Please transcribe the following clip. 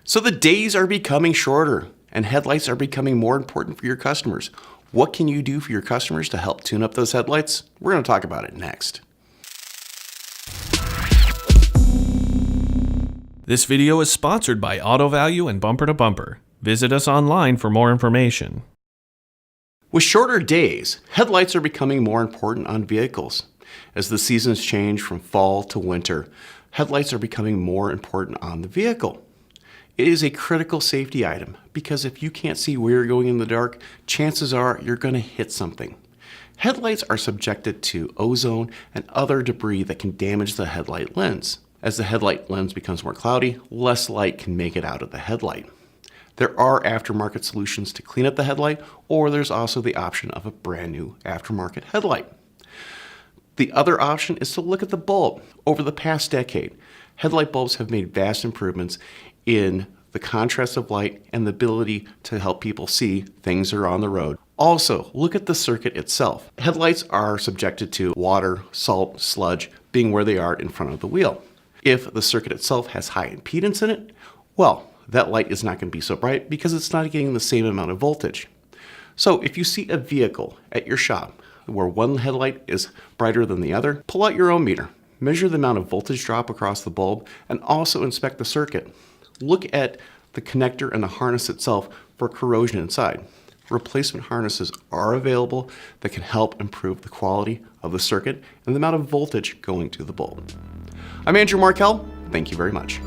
So the days are becoming shorter and headlights are becoming more important for your customers. What can you do for your customers to help tune up those headlights? We're going to talk about it next. This video is sponsored by Auto Value and Bumper to Bumper. Visit us online for more information. With shorter days, headlights are becoming more important on vehicles. As the seasons change from fall to winter, headlights are becoming more important on the vehicle. It is a critical safety item because if you can't see where you're going in the dark, chances are you're going to hit something. Headlights are subjected to ozone and other debris that can damage the headlight lens. As the headlight lens becomes more cloudy, less light can make it out of the headlight. There are aftermarket solutions to clean up the headlight, or there's also the option of a brand new aftermarket headlight. The other option is to look at the bulb. Over the past decade, headlight bulbs have made vast improvements in the contrast of light and the ability to help people see things that are on the road. Also, look at the circuit itself. Headlights are subjected to water, salt, sludge being where they are in front of the wheel. If the circuit itself has high impedance in it, well, that light is not going to be so bright because it's not getting the same amount of voltage. So if you see a vehicle at your shop where one headlight is brighter than the other, pull out your ohm meter, measure the amount of voltage drop across the bulb, and also inspect the circuit. Look at the connector and the harness itself for corrosion inside. Replacement harnesses are available that can help improve the quality of the circuit and the amount of voltage going to the bulb. I'm Andrew Markel. Thank you very much.